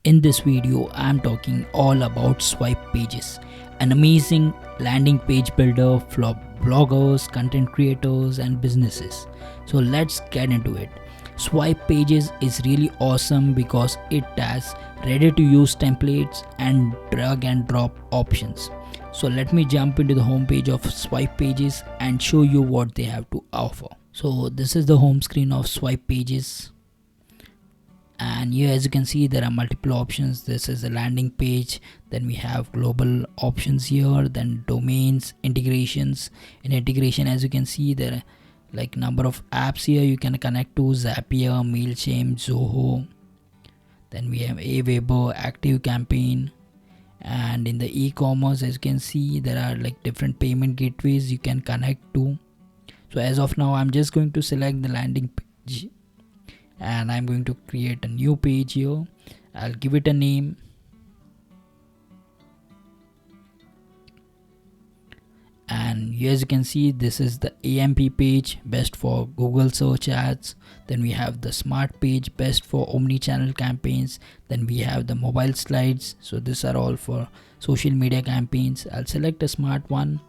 In this video, I'm talking all about Swipe Pages, an amazing landing page builder for bloggers, content creators, and businesses. So let's get into it. Swipe Pages is really awesome because it has ready to use templates and drag and drop options. So let me jump into the homepage of Swipe Pages and show you what they have to offer. So this is the home screen of Swipe Pages, and here as you can see there are multiple options. This is a landing page, then we have global options here, then domains, integrations. In integration, as you can see, there are like number of apps here you can connect to: Zapier, Mailchimp, Zoho. Then we have Aweber, Active Campaign. And in the e-commerce, as you can see, there are like different payment gateways you can connect to. So as of now, I'm just going to select the landing page and I'm going to create a new page here. I'll give it a name, and here as you can see, this is the AMP page, best for Google search ads. Then we have the smart page, best for omni-channel campaigns. Then we have the mobile slides, so these are all for social media campaigns. I'll select a smart one,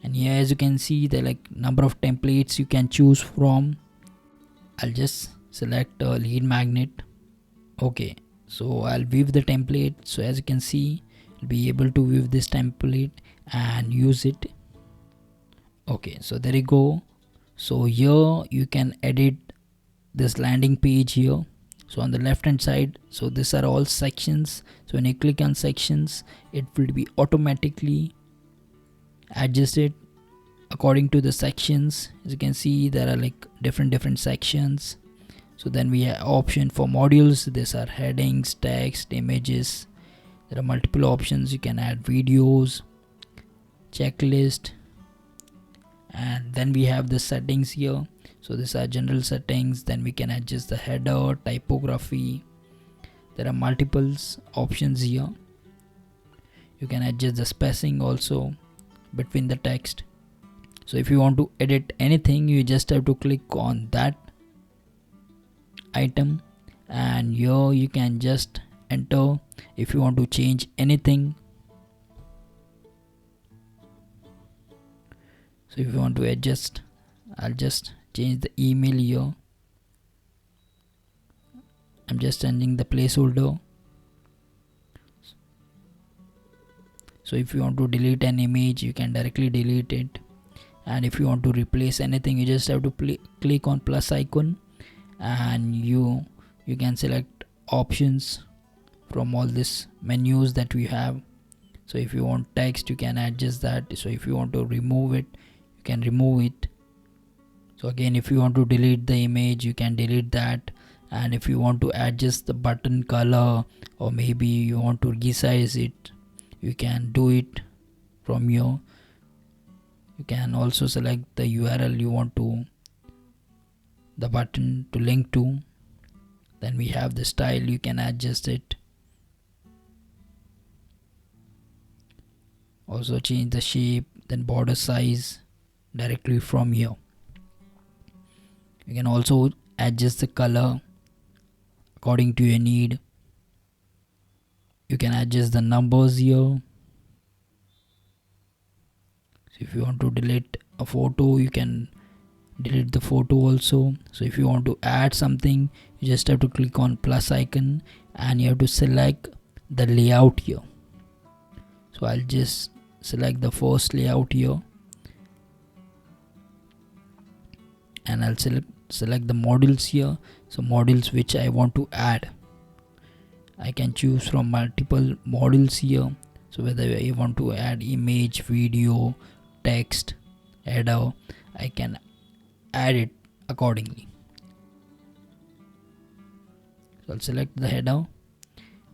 and here as you can see, there are like number of templates you can choose from. I'll just select a lead magnet. Okay, so I'll view the template. So as you can see, you'll be able to view this template and use it. Okay, so there you go. So here you can edit this landing page here. So on the left hand side, so these are all sections. So when you click on sections, it will be automatically adjusted according to the sections. As you can see, there are like different sections. So then we have option for modules. These are headings, text, images. There are multiple options. You can add videos, checklist, and then we have the settings here. So these are general settings. Then we can adjust the header, typography. There are multiple options here. You can adjust the spacing also between the text. So if you want to edit anything, you just have to click on that item, and here you can just enter if you want to change anything. So if you want to adjust, I'll just change the email here. I'm just changing the placeholder. So if you want to delete an image, you can directly delete it, and if you want to replace anything, you just have to click on plus icon, and you can select options from all these menus that we have. So if you want text, you can adjust that. So if you want to remove it, you can remove it. So again, if you want to delete the image, you can delete that. And if you want to adjust the button color, or maybe you want to resize it, you can do it from here. You can also select the URL you want to the button to link to. Then we have the style, you can adjust it. Also change the shape, then border size directly from here. You can also adjust the color according to your need. You can adjust the numbers here. So if you want to delete a photo, you can delete the photo also. So if you want to add something, you just have to click on plus icon, and you have to select the layout here. So I'll just select the first layout here, and I'll select the modules here. So modules which I want to add, I can choose from multiple modules here. So whether I want to add image, video, text, header, I can add it accordingly. So I'll select the header,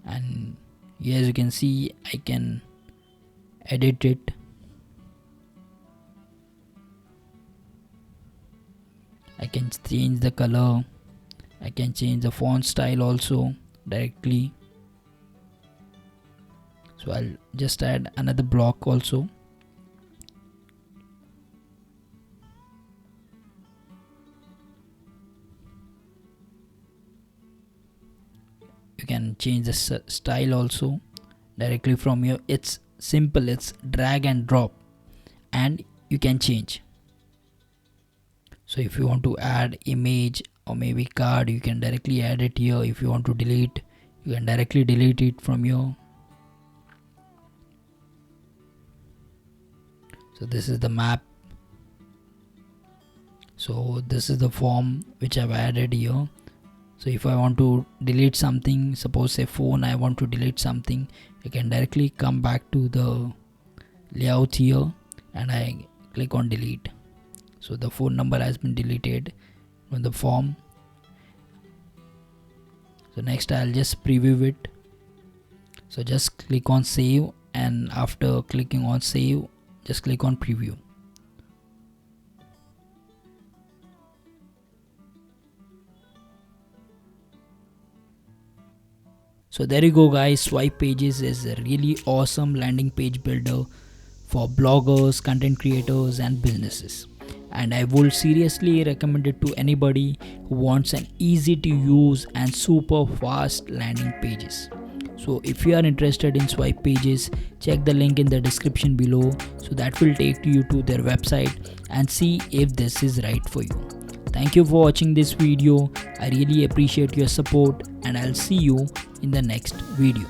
and here as you can see, I can edit it. I can change the color. I can change the font style also directly. So I'll just add another block also. you can change the style also directly from here. It's simple, it's drag and drop and you can change. So if you want to add image or maybe card, you can directly add it here. If you want to delete, you can directly delete it from here. So this is the map. So this is the form which I've added here. So if I want to delete something, suppose say phone, I want to delete something, I can directly come back to the layout here and I click on delete. So the phone number has been deleted from the form. So next I'll just preview it. So just click on save, and after clicking on save, just click on preview. So there you go guys, Swipe Pages is a really awesome landing page builder for bloggers, content creators and businesses. And I would seriously recommend it to anybody who wants an easy to use and super fast landing pages. So if you are interested in Swipe Pages, check the link in the description below, so that will take you to their website and see if this is right for you. Thank you for watching this video. I really appreciate your support and I'll see you in the next video.